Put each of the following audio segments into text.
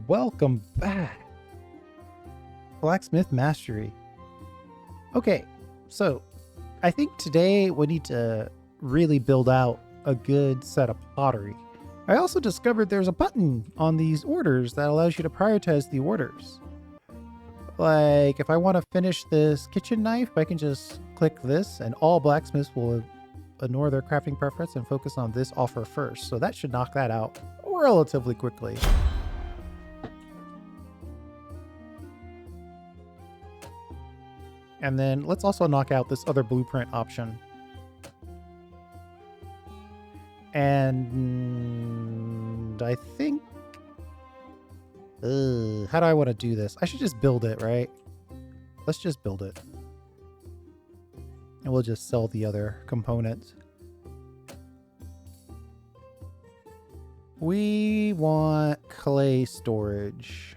welcome back. Blacksmith Mastery. Okay, so I think today we need to really build out a good set of pottery. I also discovered there's a button on these orders that allows you to prioritize the orders. Like if I want to finish this kitchen knife, I can just click this and all blacksmiths will ignore their crafting preference and focus on this offer first. So that should knock that out relatively quickly. And then let's also knock out this other blueprint option. And I think... how do I want to do this? I should just build it, right? Let's just build it. And we'll just sell the other components. We want clay storage.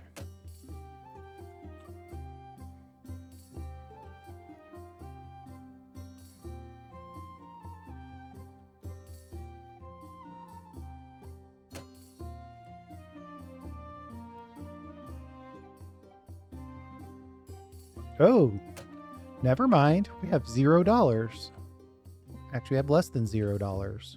Oh, never mind. We have $0. Actually, we have less than $0.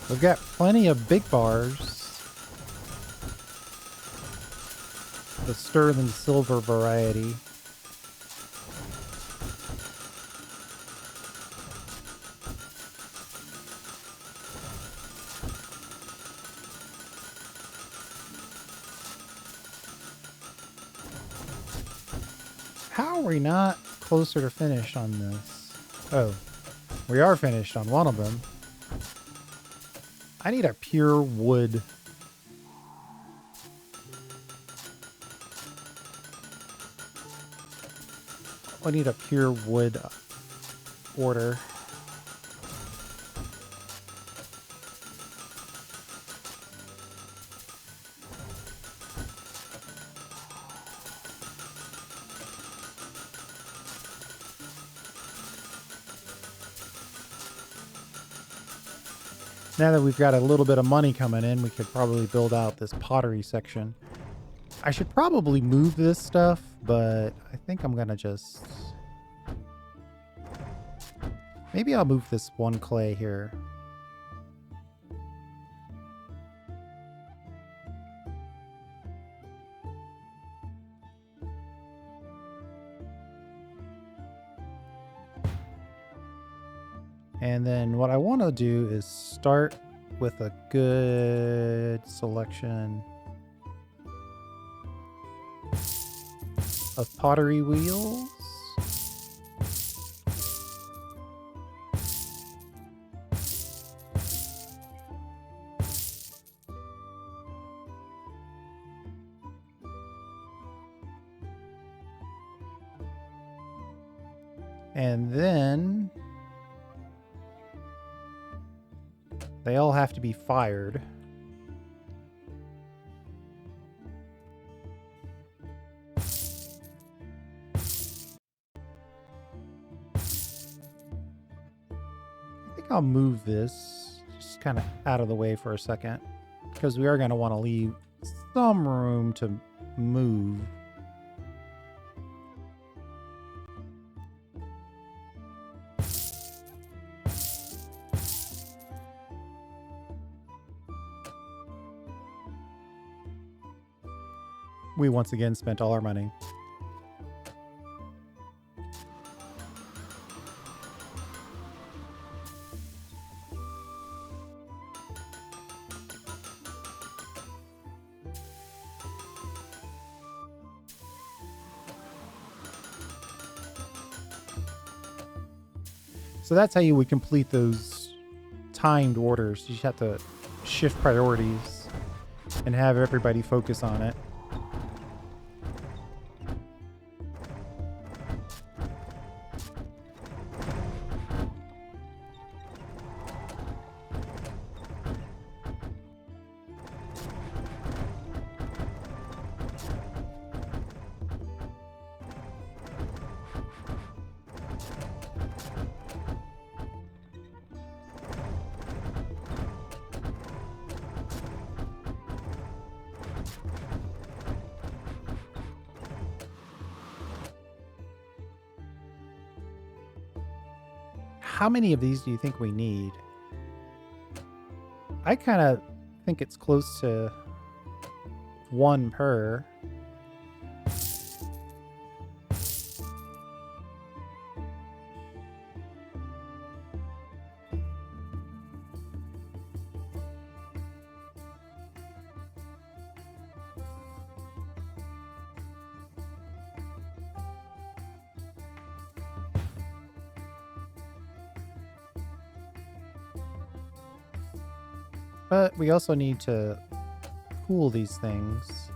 We've got plenty of big bars. The sterling silver variety. How are we not closer to finish on this? Oh, we are finished on one of them. I need a pure wood. I need a pure wood order. Now that we've got a little bit of money coming in, we could probably build out this pottery section. I should probably move this stuff, but I think I'm going to just... Maybe I'll move this one clay here. And then what I want to do is start with a good selection of pottery wheels. And then they all have to be fired. I think I'll move this just kind of out of the way for a second, because we are going to want to leave some room to move. We once again spent all our money. So that's how you would complete those timed orders. You just have to shift priorities and have everybody focus on it. how many of these do you think we need? I kind of think it's close to 1 per. But we also need to cool these things.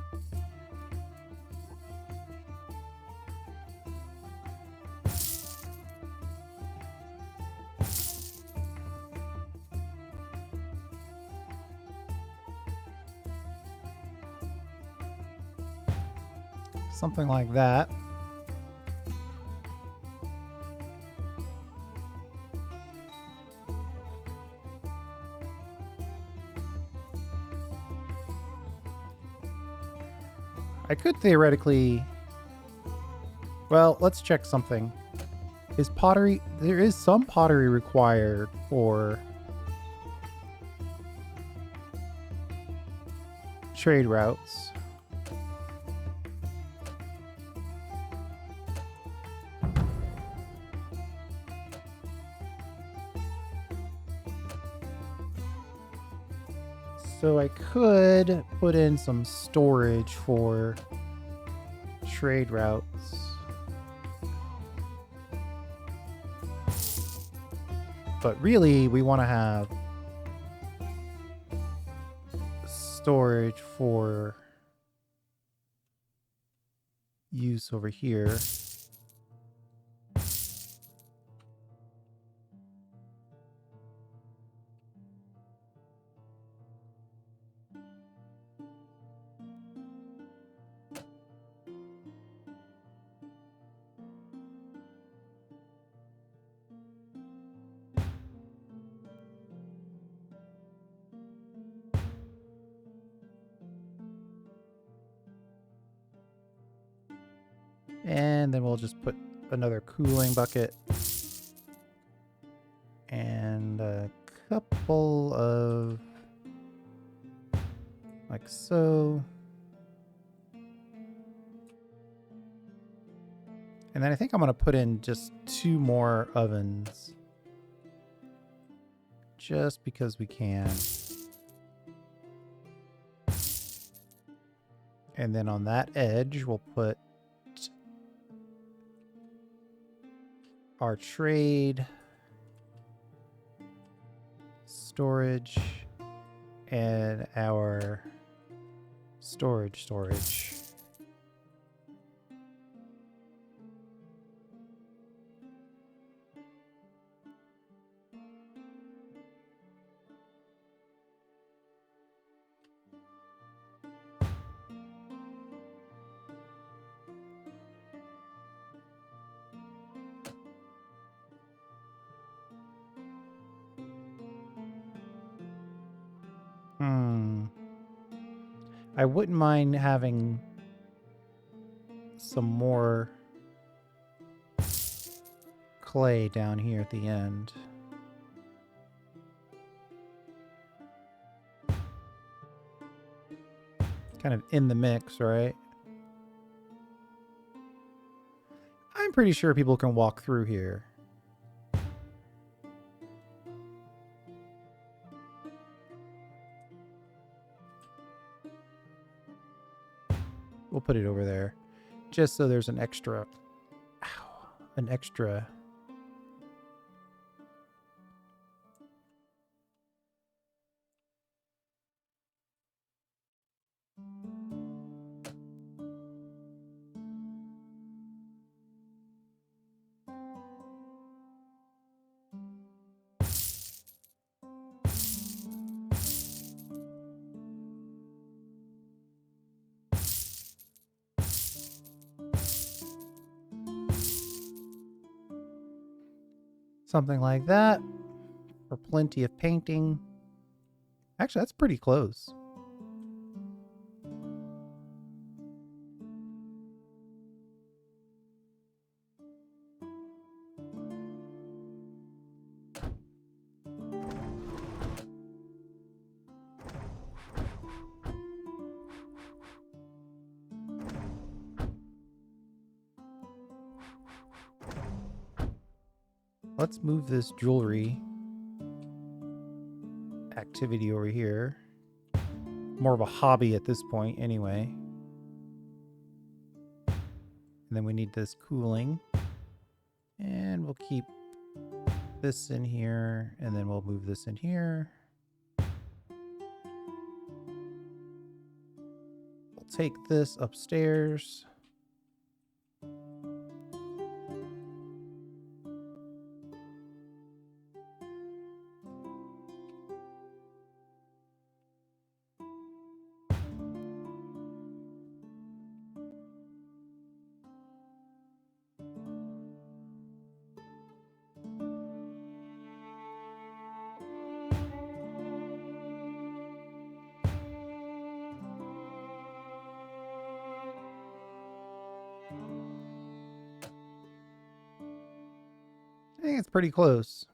Something like that. I could theoretically... Well, let's check something. Is pottery... There is some pottery required for trade routes. So I could put in some storage for trade routes. But really, we want to have storage for use over here. And then we'll just put another cooling bucket and a couple of like so. And then I think I'm going to put in just 2 more ovens just because we can. And then on that edge, we'll put our trade, storage, and our storage. I wouldn't mind having some more clay down here at the end. Kind of in the mix, right? I'm pretty sure people can walk through here. We'll put it over there, just so there's an extra, something like that, for plenty of painting. Actually, that's pretty close. let's move this jewelry activity over here. More of a hobby at this point anyway. And then we need this cooling. And we'll keep this in here, and then we'll move this in here. We'll take this upstairs. I think it's pretty close.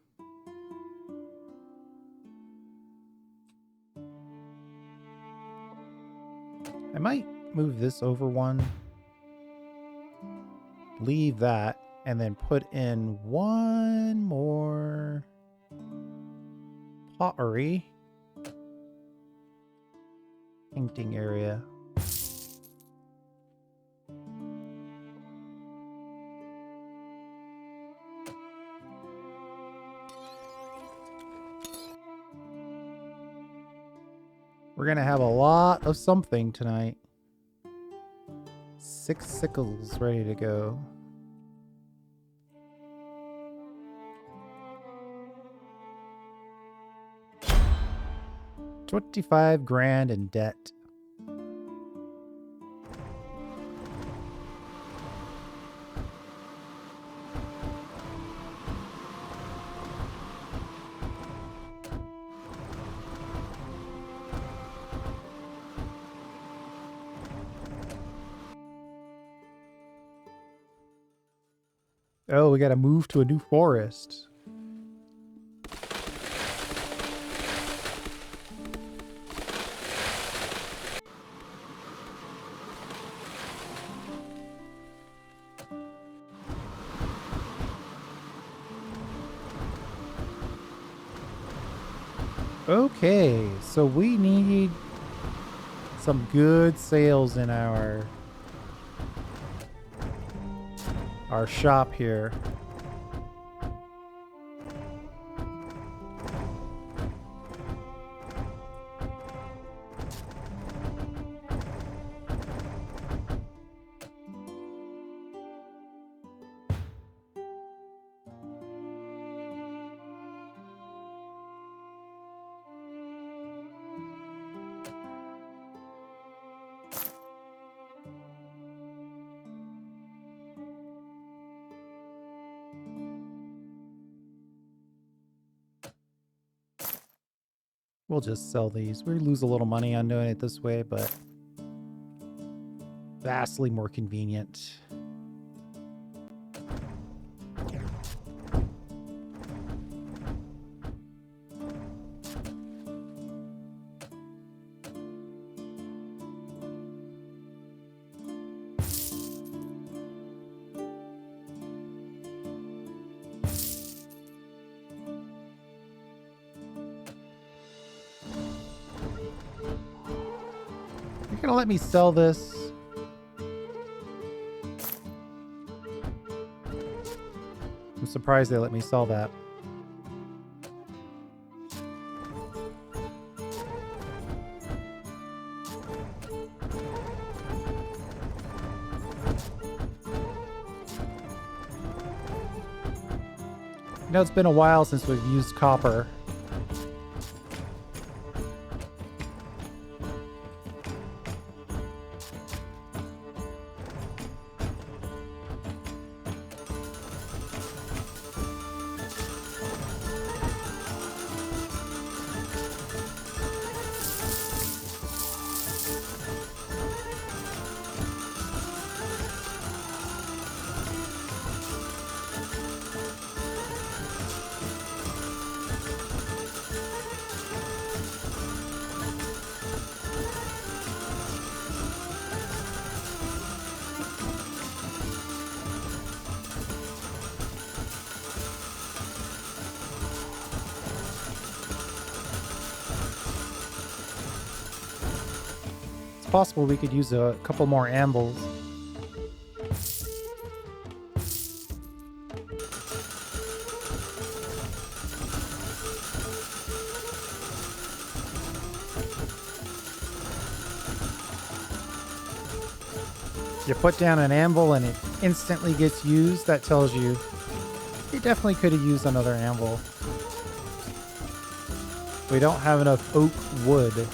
I might move this over one. Leave that, and then put in one more pottery painting area. We're gonna have a lot of something tonight. 6 sickles ready to go. $25,000 in debt. Oh, we gotta move to a new forest. Okay, so we need some good sales in our shop here. We'll just sell these. We lose a little money on doing it this way, but vastly more convenient. You're gonna let me sell this? I'm surprised they let me sell that. You know, it's been a while since we've used copper. possible we could use a couple more anvils. You put down an anvil and it instantly gets used. That tells you definitely could have used another anvil. We don't have enough oak wood.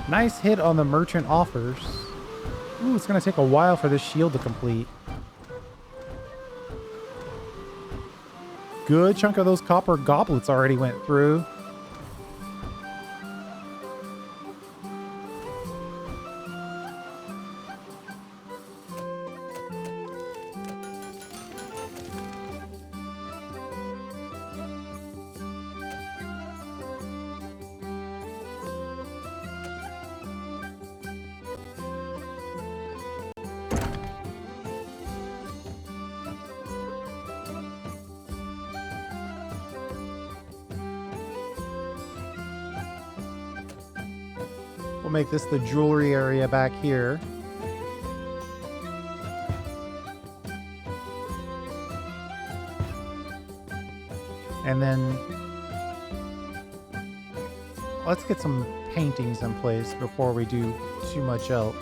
Nice hit on the merchant offers. Ooh, it's going to take a while for this shield to complete. Good chunk of those copper goblets already went through. We'll make this the jewelry area back here. And then let's get some paintings in place before we do too much else.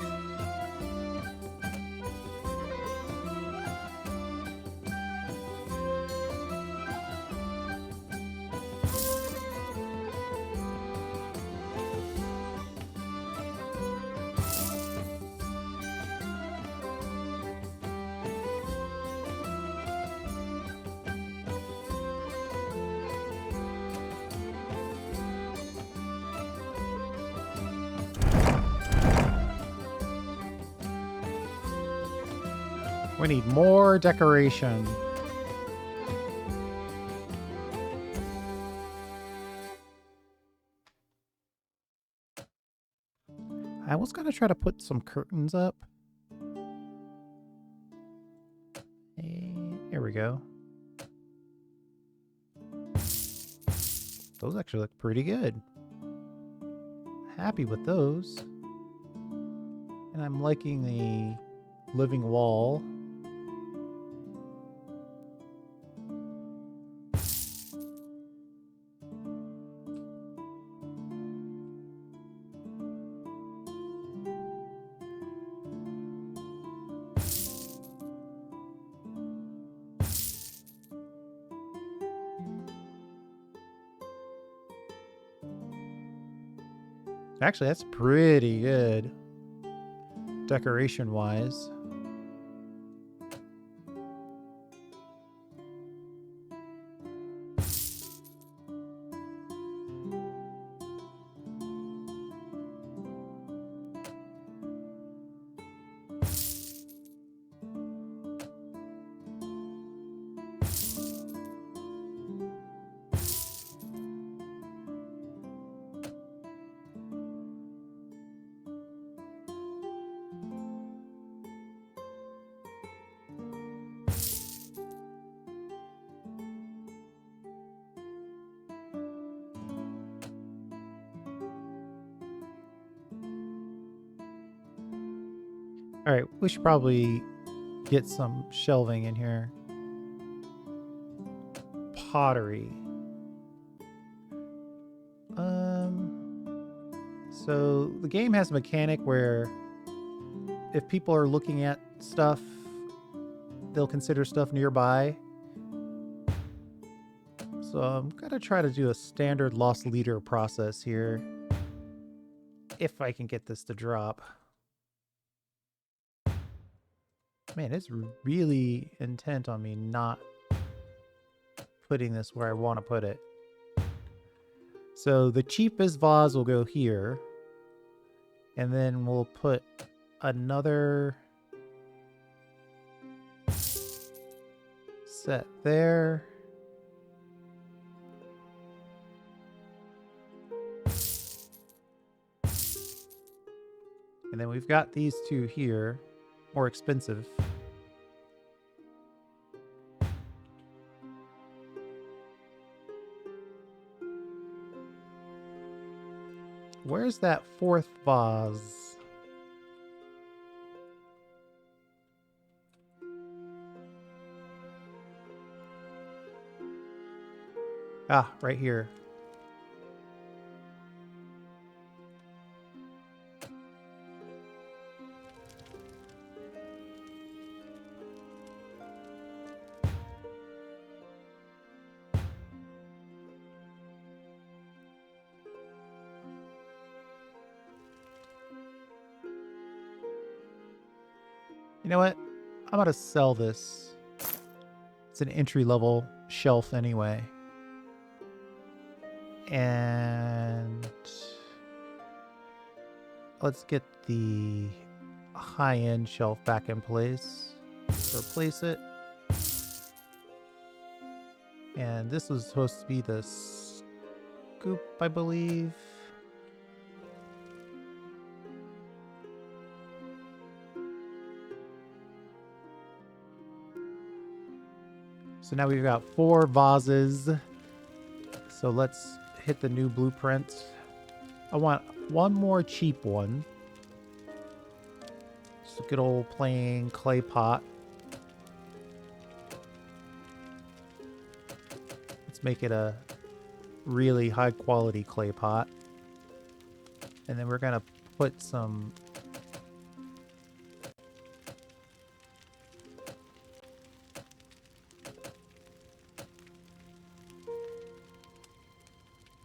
We need more decoration. I was gonna try to put some curtains up. Here we go. Those actually look pretty good. Happy with those. And I'm liking the living wall. Actually, that's pretty good, decoration-wise. All right, we should probably get some shelving in here. Pottery. So the game has a mechanic where if people are looking at stuff, they'll consider stuff nearby. So I'm gonna try to do a standard lost leader process here. If I can get this to drop. Man, it's really intent on me not putting this where I want to put it. So the cheapest vase will go here. And then we'll put another set there. And then we've got these two here, more expensive. Where's that fourth vase? Ah, right here. You know what? I'm going to sell this. It's an entry-level shelf anyway. And let's get the high-end shelf back in place. Replace it. And this was supposed to be the scoop, I believe. So now we've got 4 vases. So let's hit the new blueprint. I want one more cheap one. Just a good old plain clay pot. Let's make it a really high quality clay pot. And then we're gonna put some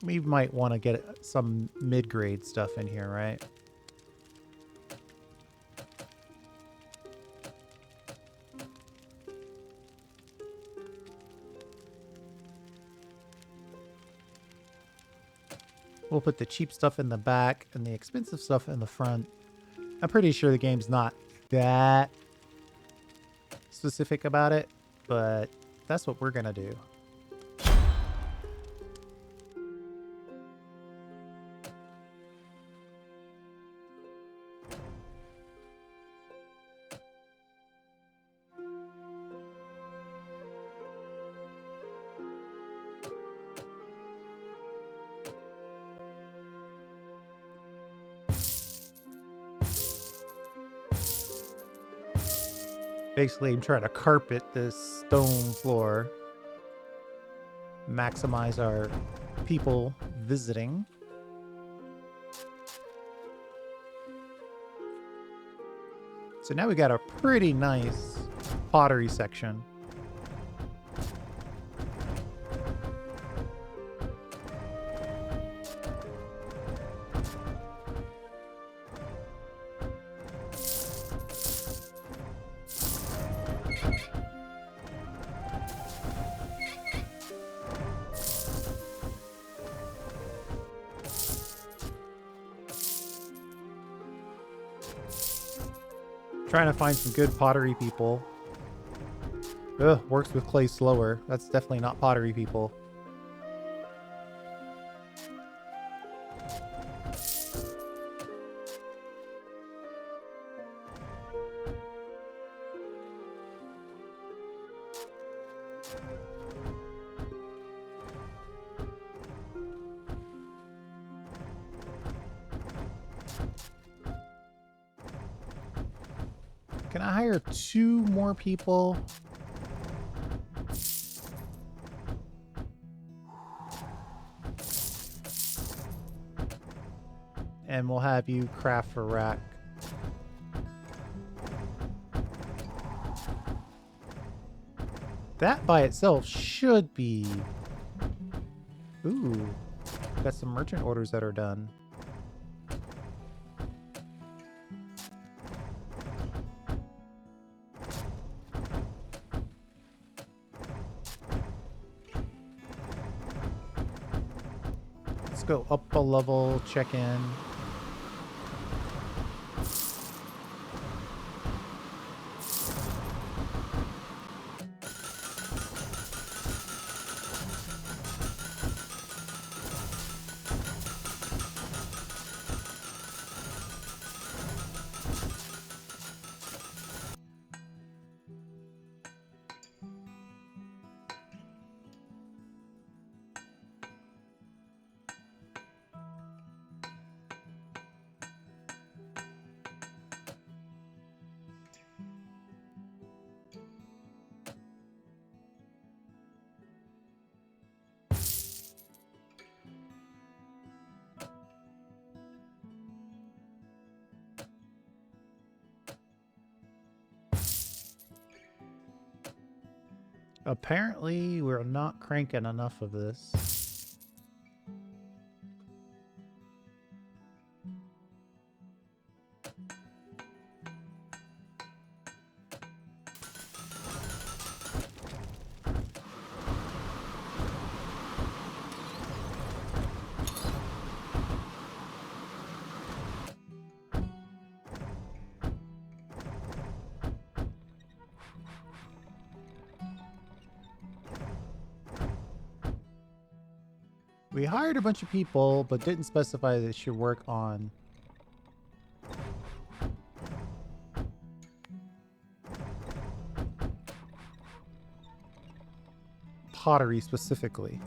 we might want to get some mid-grade stuff in here, right? We'll put the cheap stuff in the back and the expensive stuff in the front. I'm pretty sure the game's not that specific about it, but that's what we're gonna do. Basically, I'm trying to carpet this stone floor. Maximize our people visiting. So now we got a pretty nice pottery section. Trying to find some good pottery people. Ugh, works with clay slower. That's definitely not pottery people. Can I hire 2 more people? And we'll have you craft for rack. That by itself should be... Ooh. Got some merchant orders that are done. Let's go up a level, check in. Apparently, we're not cranking enough of this. We hired a bunch of people, but didn't specify they should work on pottery specifically.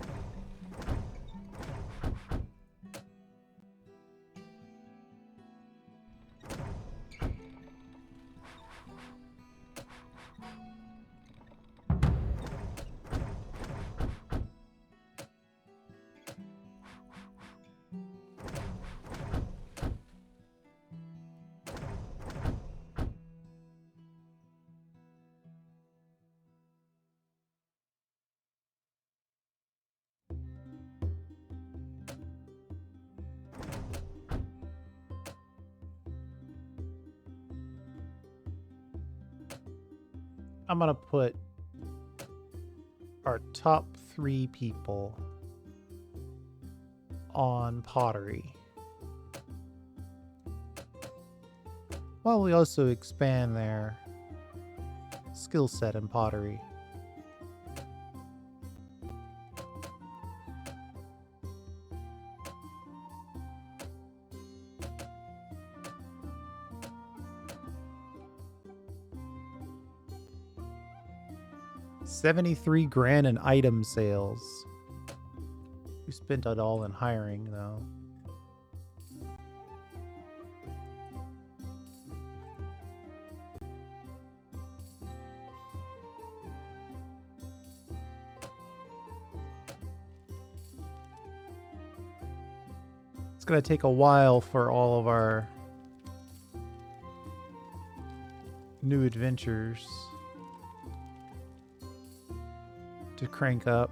I'm gonna put our top 3 people on pottery, while we also expand their skill set in pottery. $73 grand in item sales. We spent it all in hiring, though. It's gonna take a while for all of our new adventures to crank up.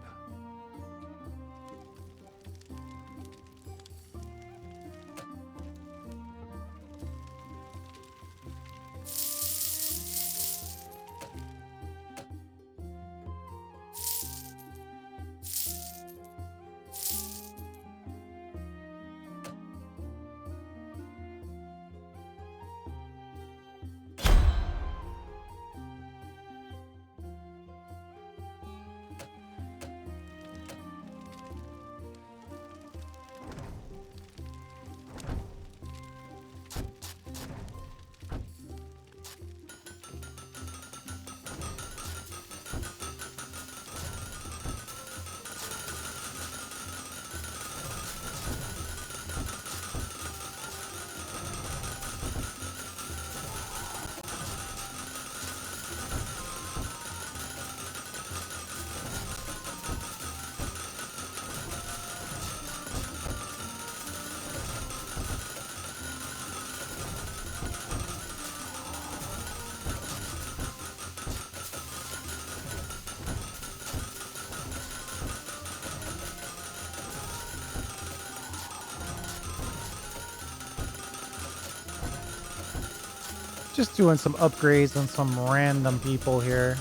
Just doing some upgrades on some random people here.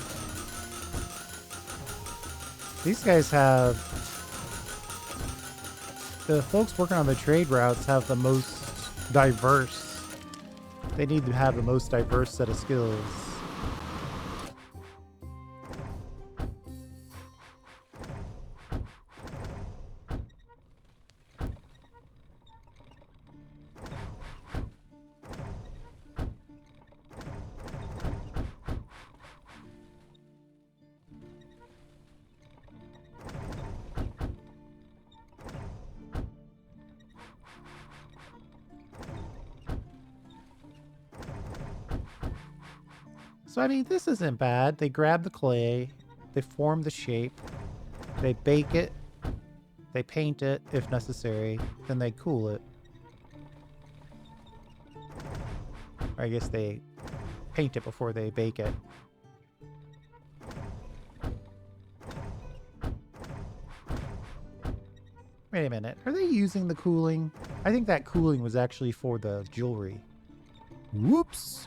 These guys have the folks working on the trade routes have the most diverse. They need to have the most diverse set of skills. So, I mean, this isn't bad. They grab the clay, they form the shape, they bake it, they paint it if necessary, then they cool it. Or I guess they paint it before they bake it. Wait a minute. Are they using the cooling? I think that cooling was actually for the jewelry. Whoops!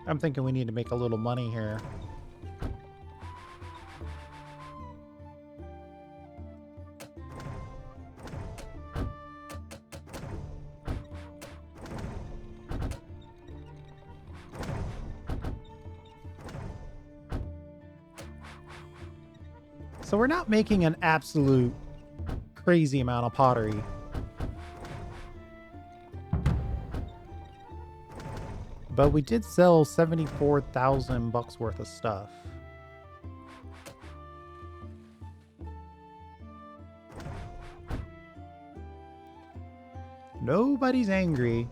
I'm thinking we need to make a little money here. So we're not making an absolute crazy amount of pottery. But we did sell 74,000 bucks worth of stuff. Nobody's angry.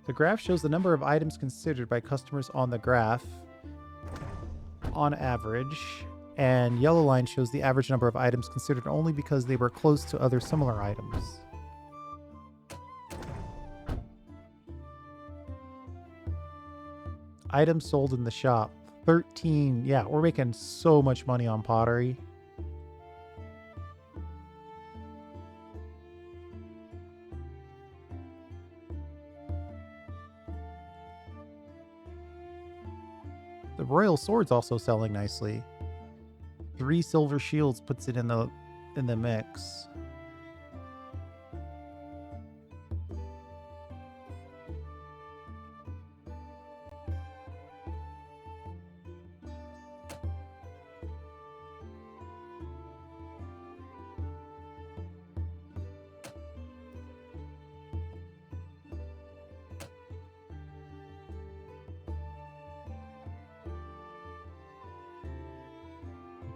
The graph shows the number of items considered by customers on the graph on average. And yellow line shows the average number of items considered only because they were close to other similar items. Items sold in the shop. 13. Yeah, we're making so much money on pottery. The royal sword's also selling nicely. 3 silver shields puts it in the mix.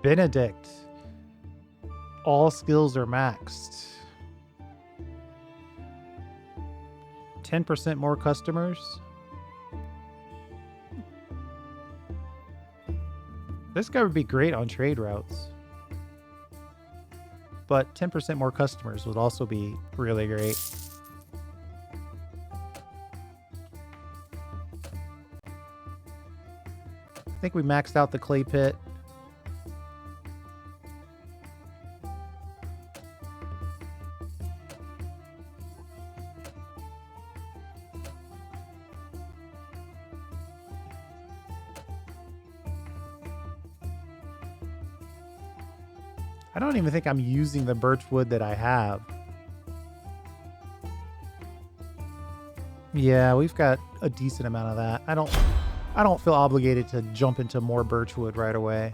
Benedict. All skills are maxed. 10% more customers. This guy would be great on trade routes. But 10% more customers would also be really great. I think we maxed out the clay pit. I don't even think I'm using the birch wood that I have. Yeah, we've got a decent amount of that. I don't feel obligated to jump into more birch wood right away.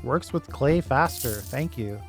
Works with clay faster. Thank you.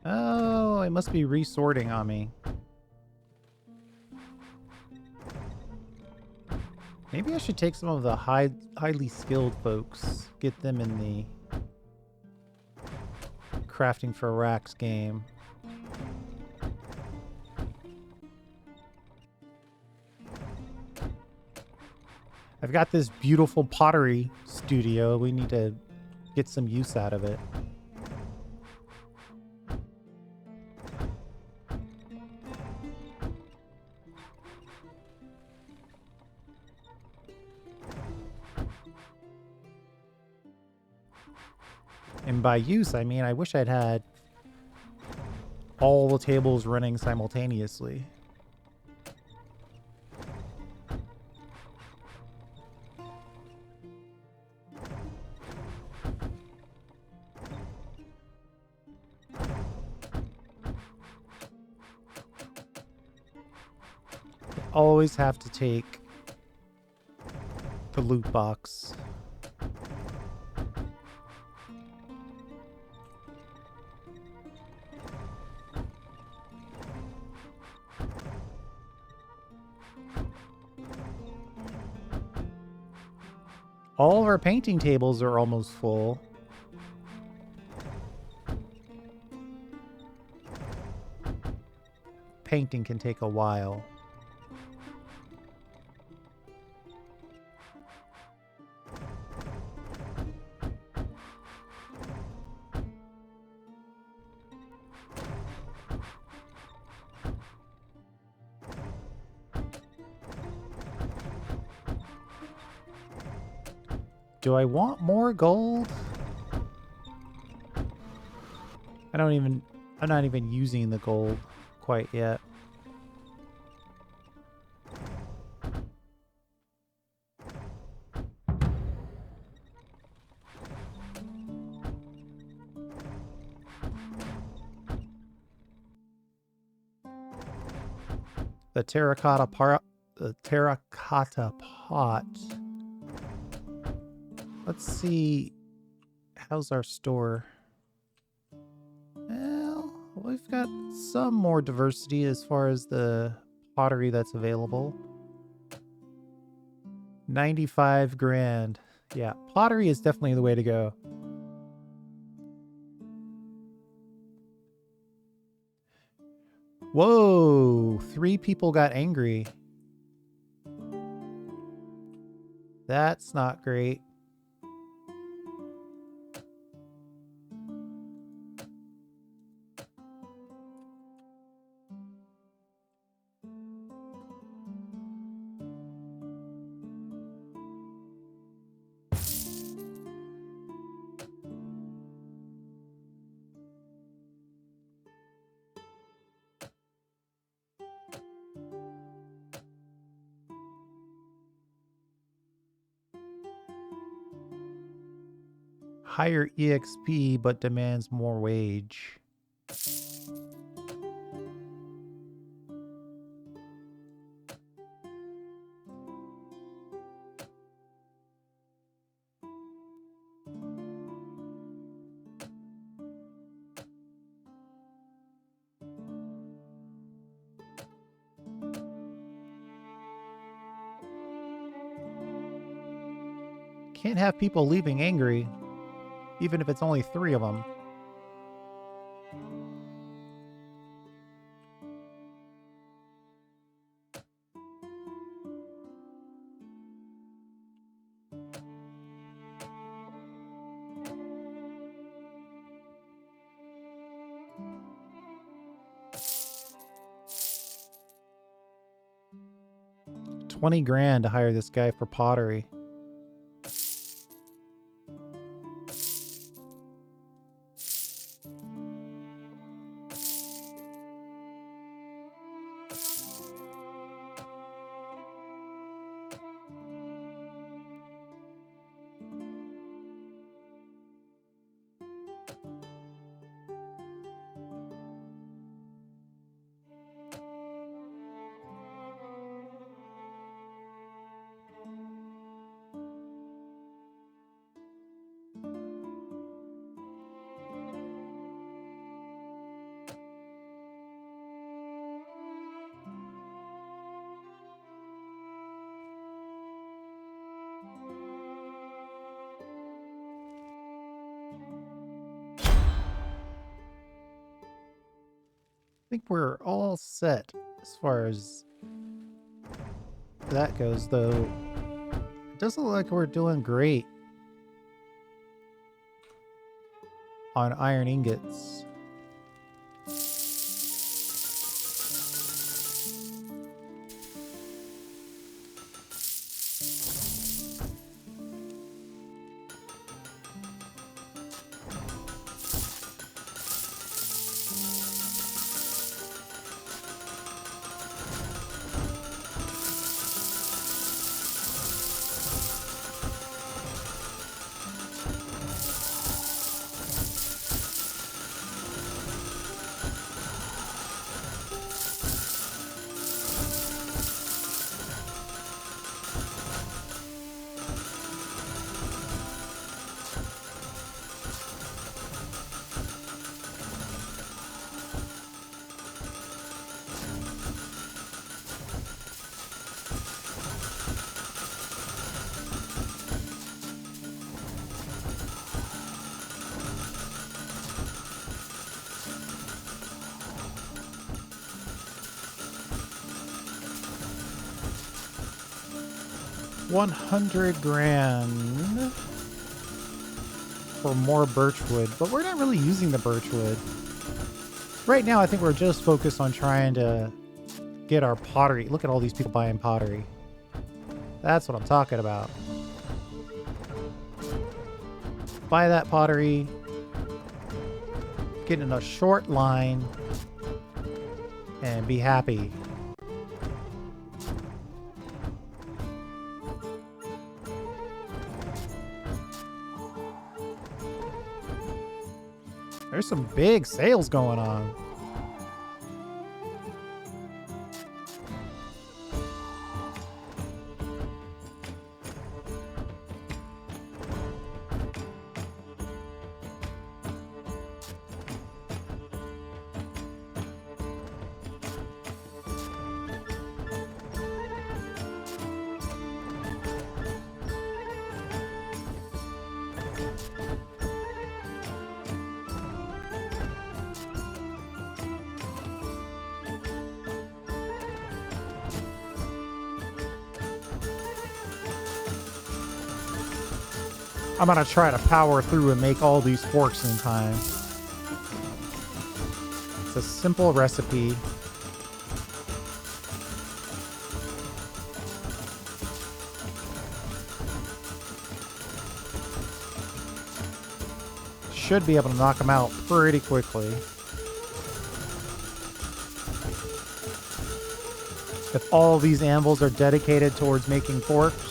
Oh, it must be resorting on me. Maybe I should take some of the highly skilled folks, get them in the crafting for racks game. I've got this beautiful pottery studio. We need to get some use out of it. And by use, I mean I wish I'd had all the tables running simultaneously. Always have to take the loot box. All of our painting tables are almost full. Painting can take a while. Do I want more gold? I'm not even using the gold quite yet. The terracotta pot. Let's see. How's our store? Well, we've got some more diversity as far as the pottery that's available. 95 grand. Yeah, pottery is definitely the way to go. Whoa, 3 people got angry. That's not great. Higher EXP, but demands more wage. Can't have people leaving angry, even if it's only 3 of them. 20 grand to hire this guy for pottery. I think we're all set as far as that goes, though. It doesn't look like we're doing great on iron ingots. $100 grand for more birchwood, but we're not really using the birchwood. Right now, I think we're just focused on trying to get our pottery. Look at all these people buying pottery. That's what I'm talking about. Buy that pottery. Get in a short line and be happy. There's some big sales going on. I'm gonna try to power through and make all these forks in time. It's a simple recipe. Should be able to knock them out pretty quickly. If all these anvils are dedicated towards making forks.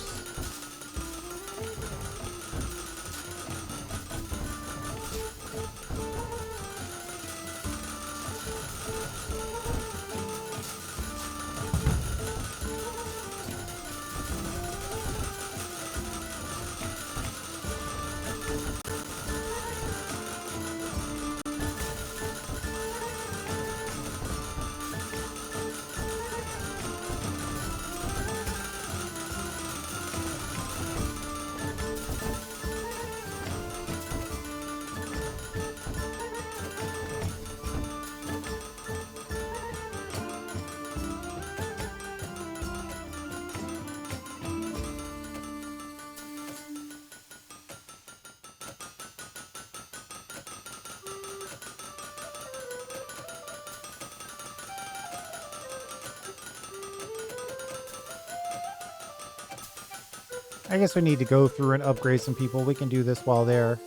I guess we need to go through and upgrade some people. We can do this while they're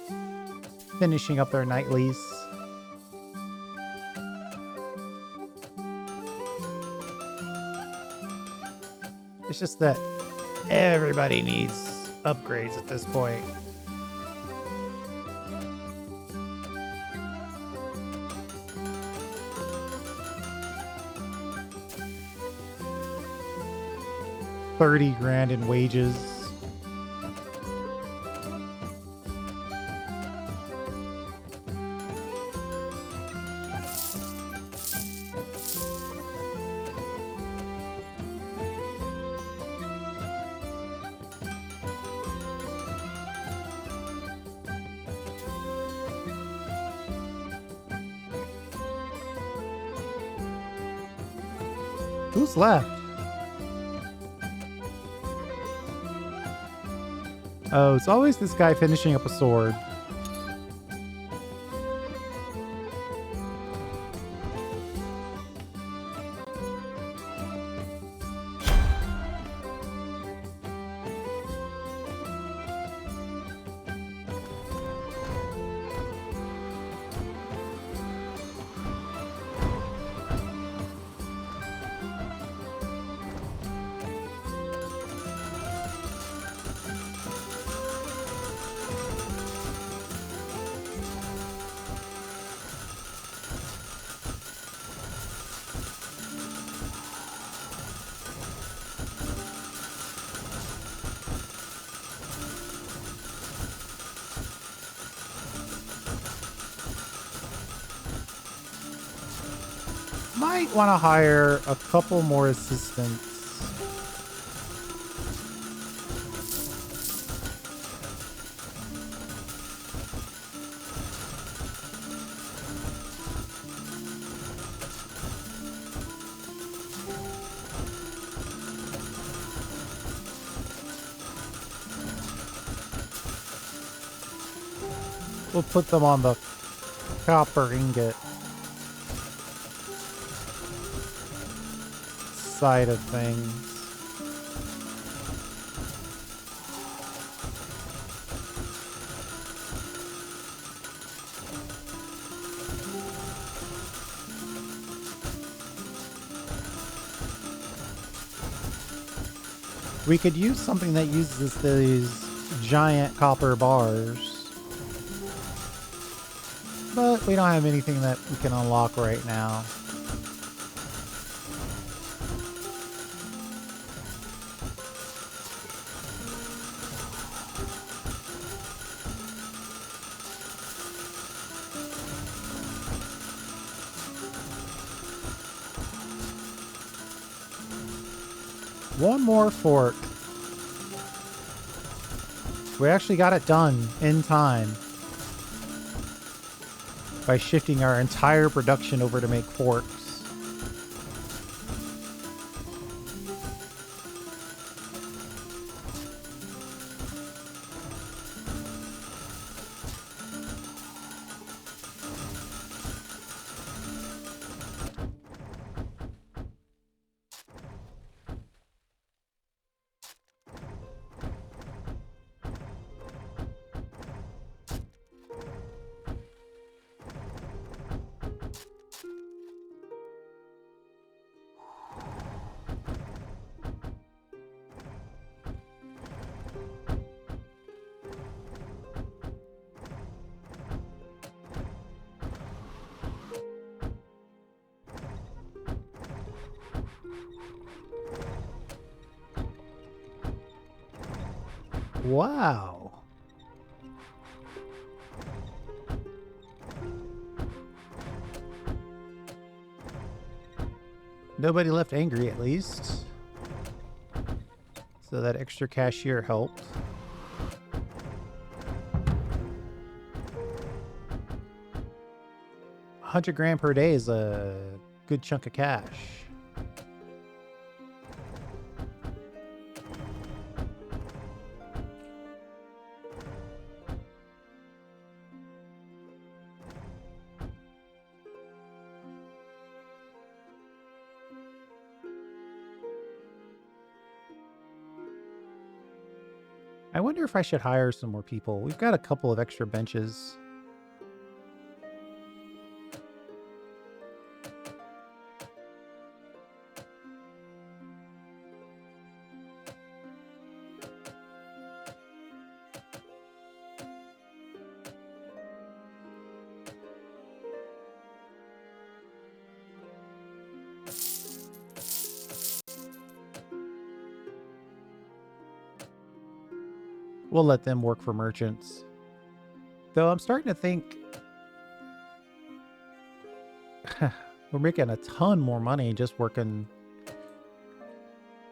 finishing up their nightlies. It's just that everybody needs upgrades at this point. $30 grand in wages. Who's left? Oh, it's always this guy finishing up a sword. Might want to hire a couple more assistants. We'll put them on the copper ingot side of things. We could use something that uses these giant copper bars. But we don't have anything that we can unlock right now. One more fork. We actually got it done in time by shifting our entire production over to make forks. Wow. Nobody left angry, at least. So that extra cashier helped. $100 grand per day is a good chunk of cash. I wonder if I should hire some more people. We've got a couple of extra benches. We'll let them work for merchants. Though I'm starting to think we're making a ton more money just working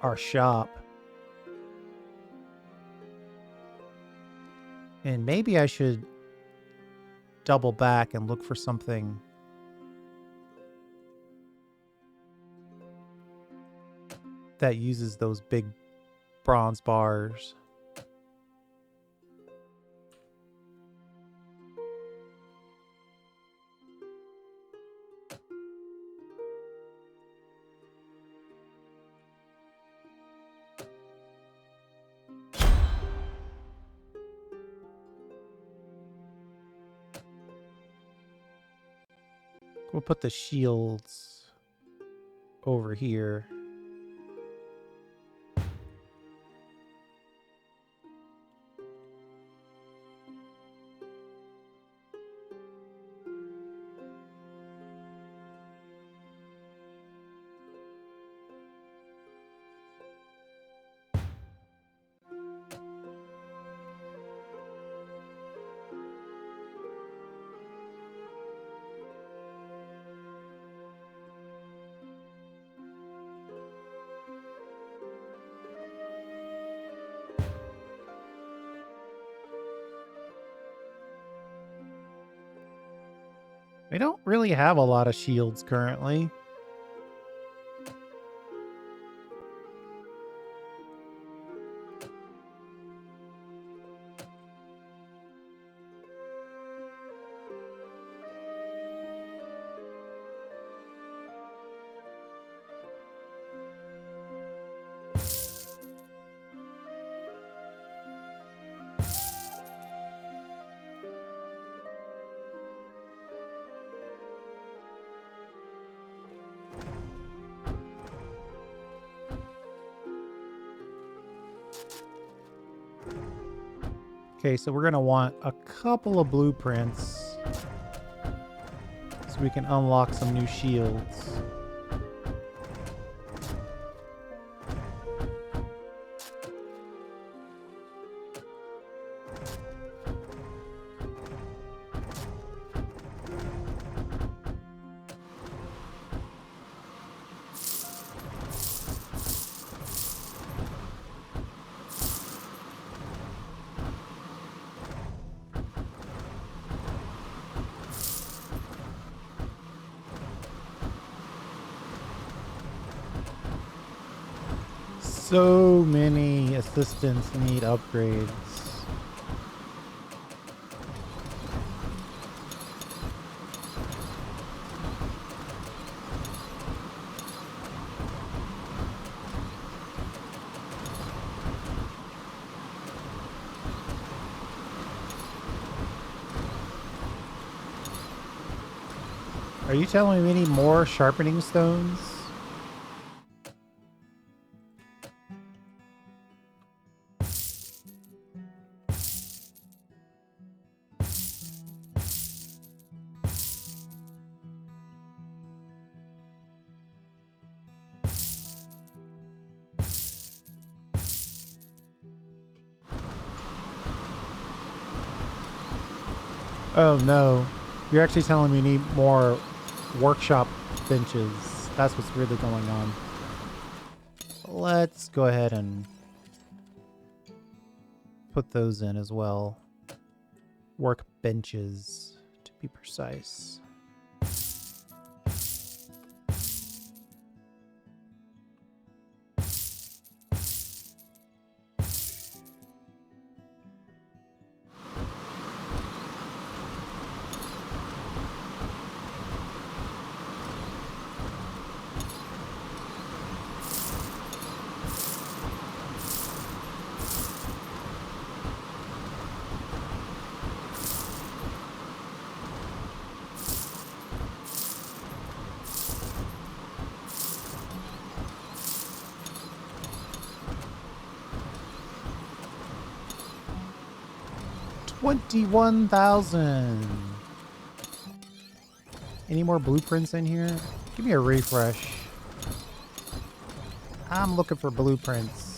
our shop. And maybe I should double back and look for something that uses those big bronze bars. We'll put the shields over here. We don't really have a lot of shields currently. Okay, so we're going to want a couple of blueprints so we can unlock some new shields. So many assistants need upgrades. Are you telling me we need more sharpening stones? Oh no, you're actually telling me we need more workshop benches. That's what's really going on. Let's go ahead and put those in as well. Work benches, to be precise. 21,000. Any more blueprints in here? Give me a refresh. I'm looking for blueprints.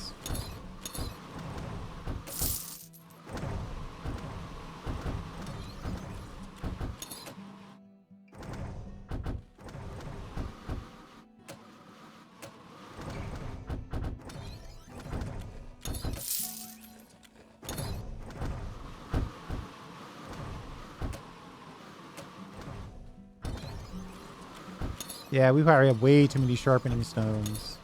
Yeah, we probably have way too many sharpening stones.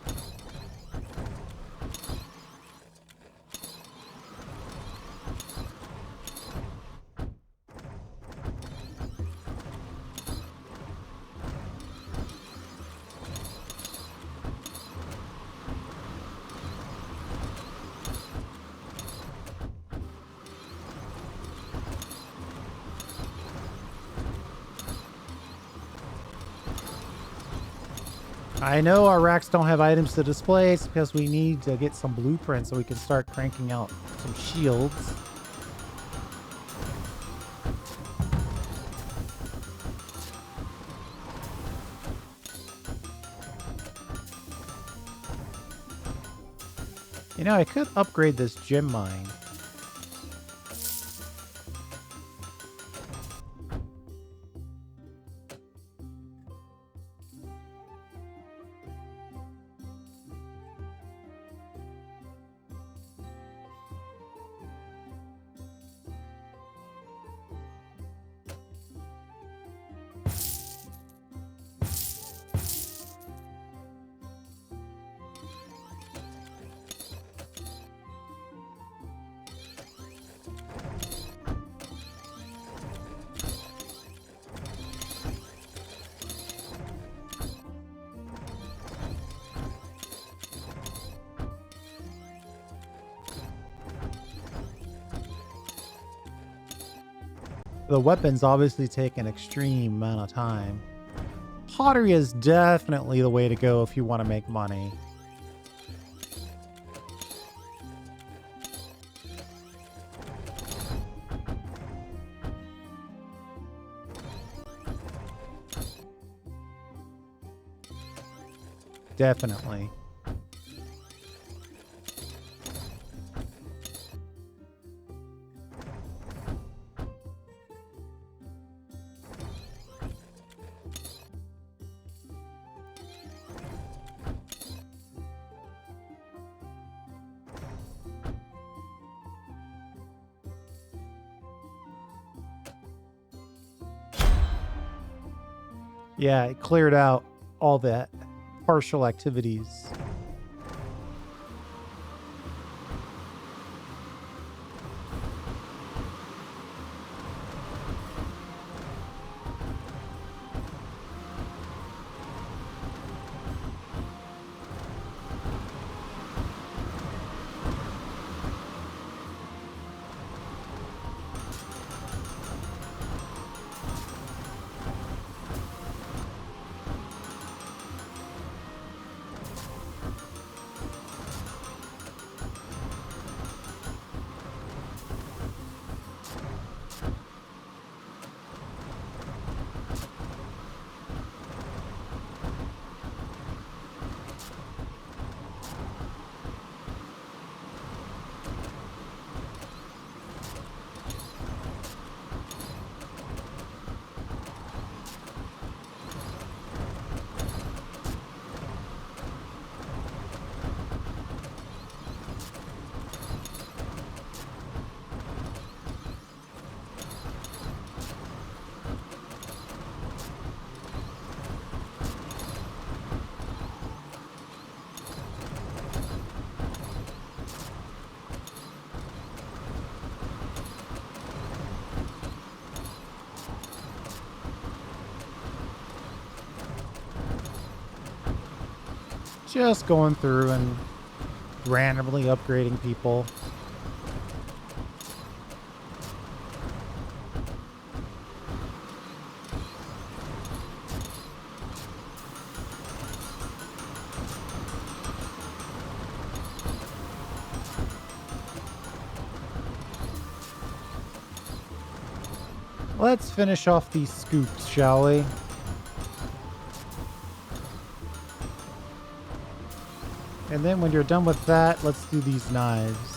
I know our racks don't have items to display. It's because we need to get some blueprints so we can start cranking out some shields. You know, I could upgrade this gem mine. The weapons obviously take an extreme amount of time. Pottery is definitely the way to go if you want to make money. Definitely. Yeah, it cleared out all that partial activities. Just going through and randomly upgrading people. Let's finish off these scoops, shall we? And then when you're done with that, let's do these knives.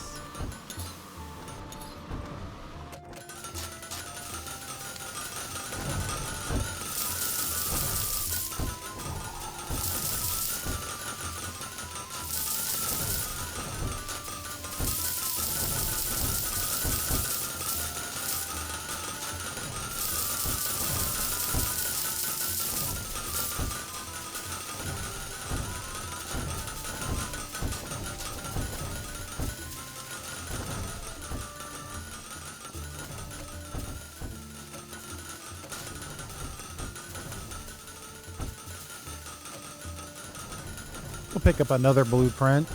We'll pick up another blueprint.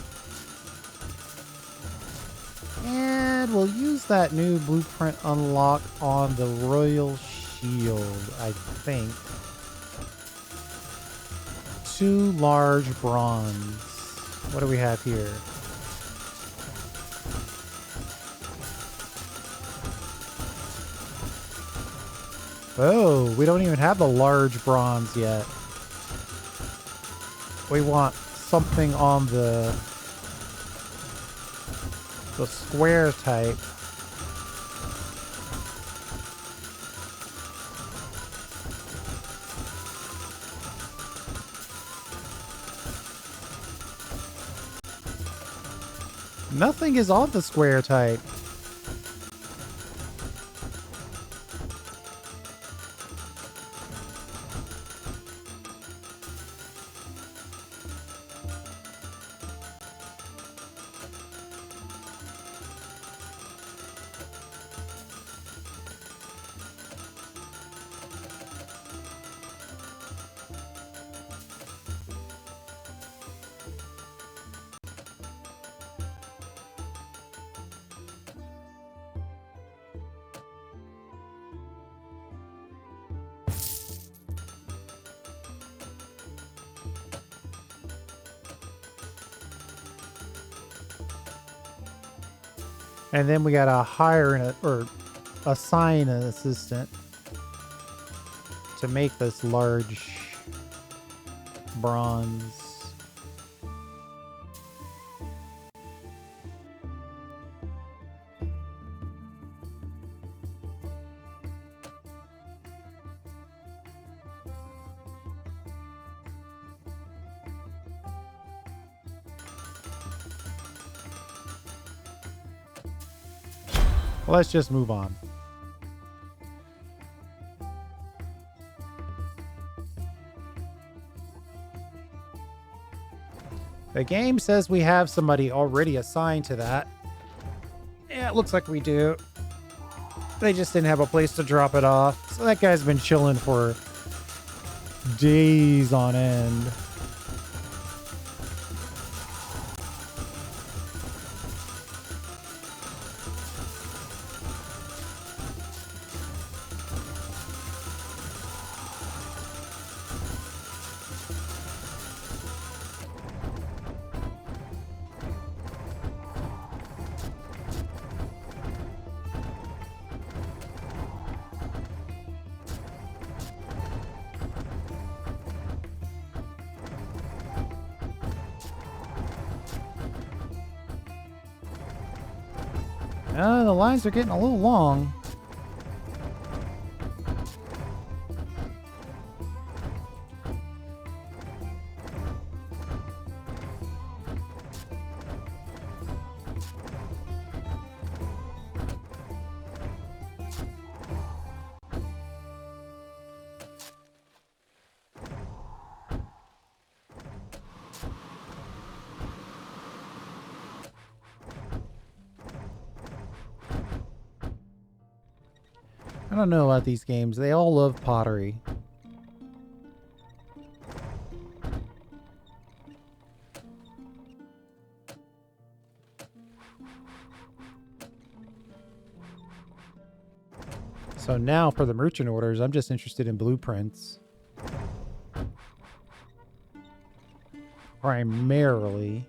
And we'll use that new blueprint unlock on the royal shield, I think. 2 large bronze. What do we have here? Oh, we don't even have the large bronze yet. We want something on the square type. Nothing is on the square type. And then we gotta hire or assign an assistant to make this large bronze. Let's just move on. The game says we have somebody already assigned to that. Yeah, it looks like we do. They just didn't have a place to drop it off. So that guy's been chilling for days on end. The lines are getting a little long. I don't know about these games. They all love pottery. So now for the merchant orders, I'm just interested in blueprints. Primarily.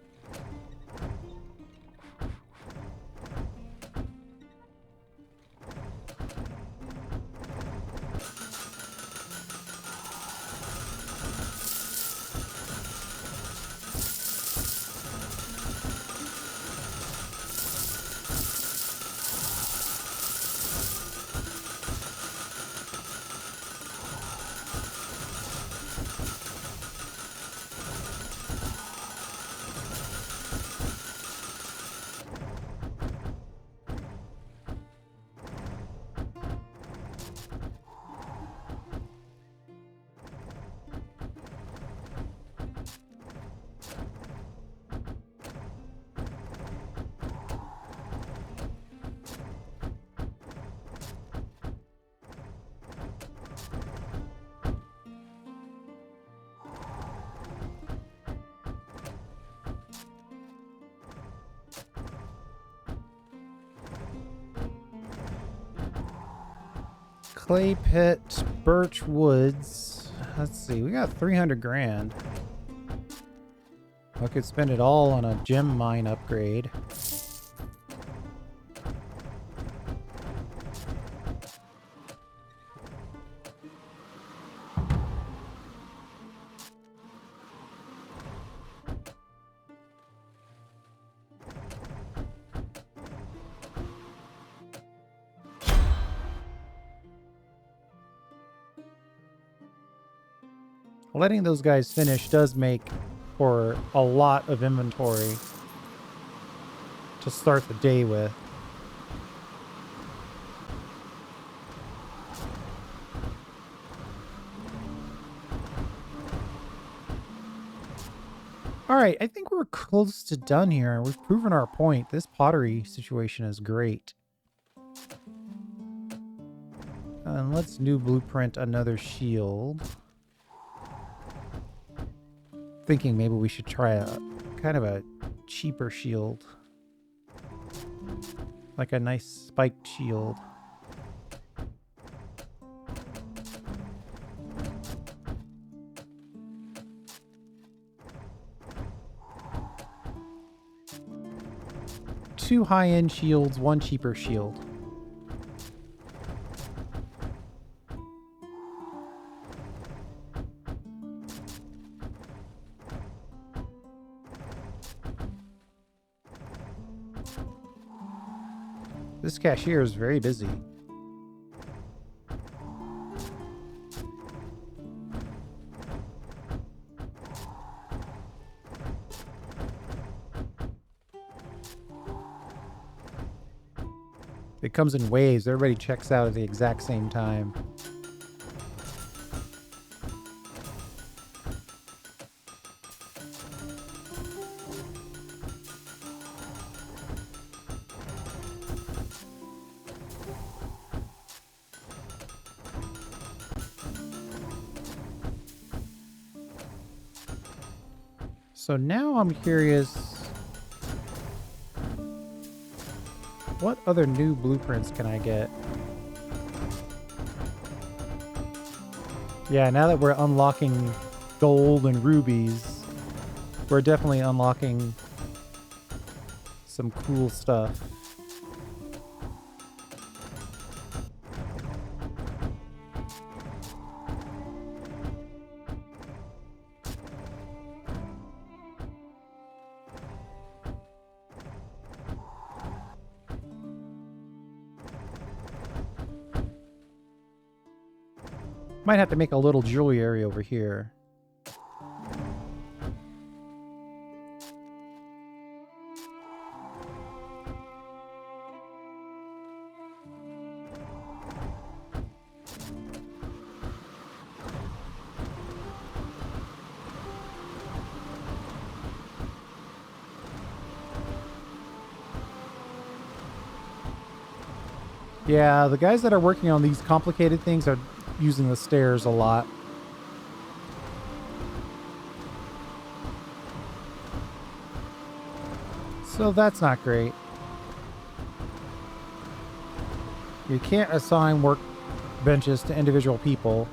Clay pit, birch woods. Let's see, we got 300 grand. I could spend it all on a gem mine upgrade. Letting those guys finish does make for a lot of inventory to start the day with. All right, I think we're close to done here. We've proven our point. This pottery situation is great. And let's new blueprint another shield. Thinking maybe we should try a kind of a cheaper shield. Like a nice spiked shield. Two high-end shields, one cheaper shield. This cashier is very busy. It comes in waves. Everybody checks out at the exact same time. So now I'm curious, what other new blueprints can I get? Yeah, now that we're unlocking gold and rubies, we're definitely unlocking some cool stuff. Might have to make a little jewelry area over here. Yeah, the guys that are working on these complicated things are using the stairs a lot. So that's not great. You can't assign work benches to individual people.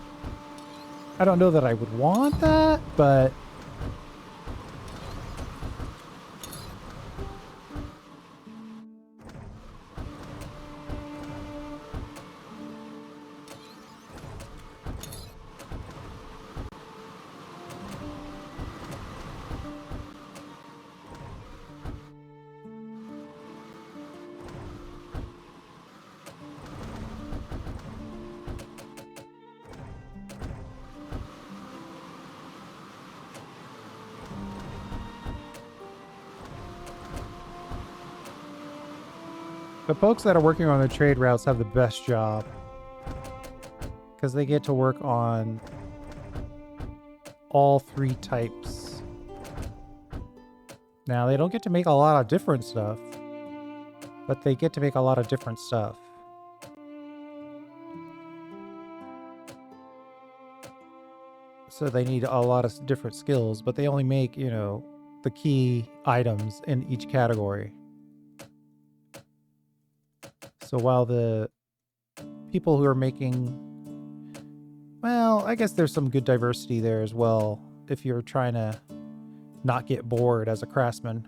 I don't know that I would want that, but the folks that are working on the trade routes have the best job because they get to work on all three types. Now, they don't get to make a lot of different stuff, but they get to make a lot of different stuff. So they need a lot of different skills, but they only make, you know, the key items in each category. So while the people who are making, well, I guess there's some good diversity there as well if you're trying to not get bored as a craftsman.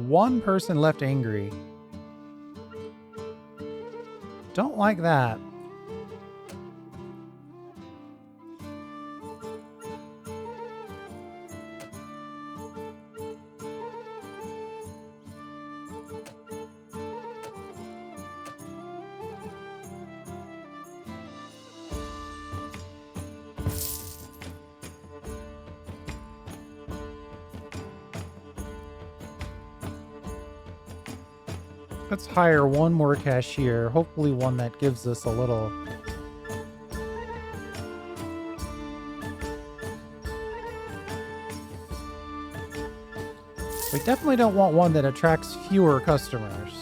One person left angry. Don't like that. Let's hire one more cashier, hopefully one that gives us a little... We definitely don't want one that attracts fewer customers.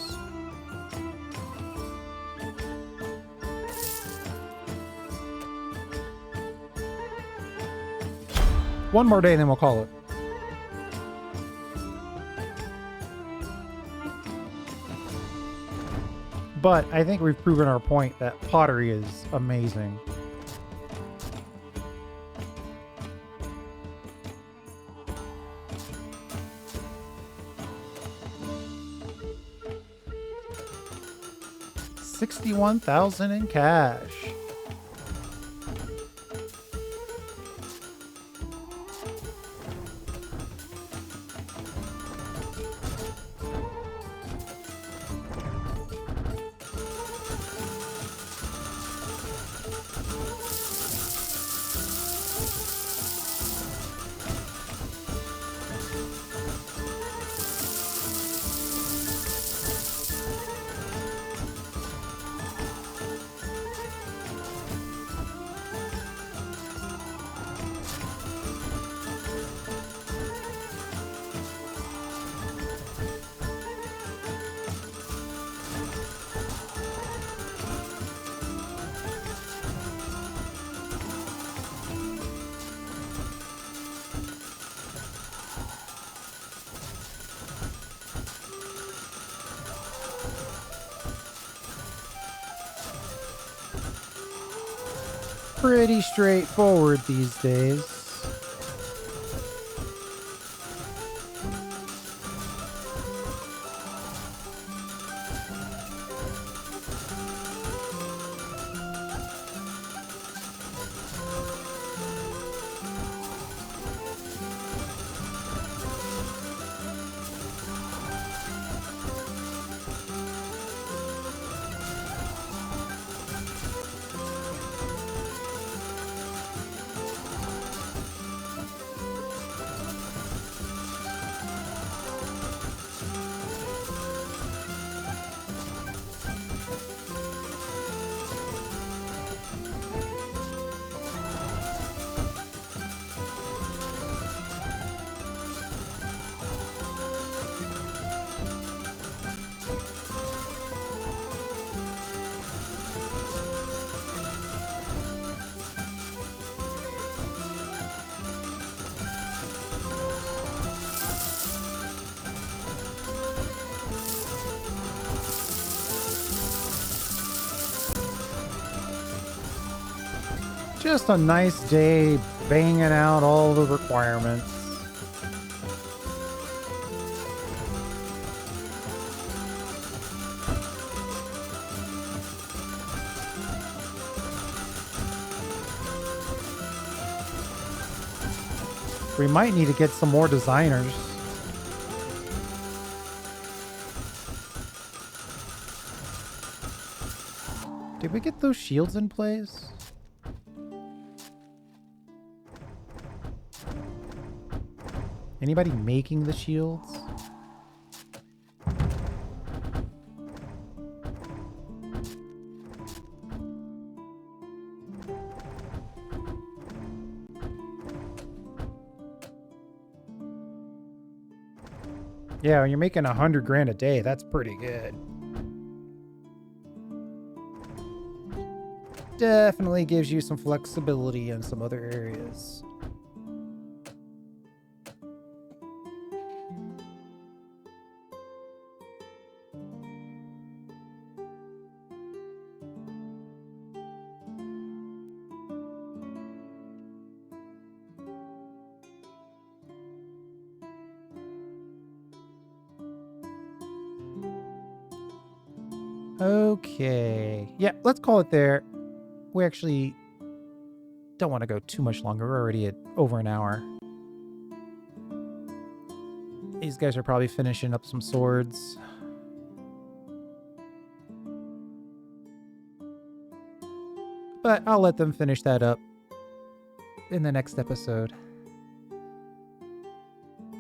One more day, then we'll call it. But I think we've proven our point that pottery is amazing. $61,000 in cash. Pretty straightforward these days. Just a nice day banging out all the requirements. We might need to get some more designers. Did we get those shields in place? Anybody making the shields? Yeah, when you're making 100 grand a day, that's pretty good. Definitely gives you some flexibility in some other areas. Okay. Yeah, let's call it there. We actually don't want to go too much longer. We're already at over an hour. These guys are probably finishing up some swords. But I'll let them finish that up in the next episode.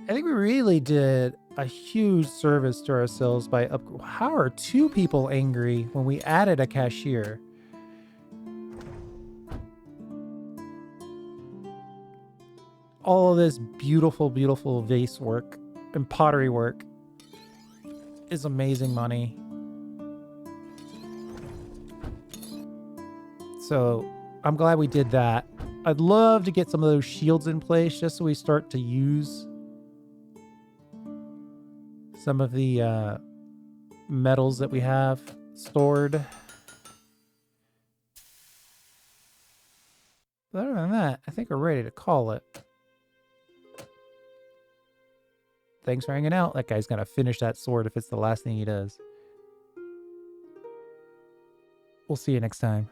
I think we really did a huge service to ourselves by how are 2 people angry when we added a cashier? All of this beautiful, beautiful vase work and pottery work is amazing money. So I'm glad we did that. I'd love to get some of those shields in place just so we start to use some of the metals that we have stored. But other than that, I think we're ready to call it. Thanks for hanging out. That guy's gonna finish that sword if it's the last thing he does. We'll see you next time.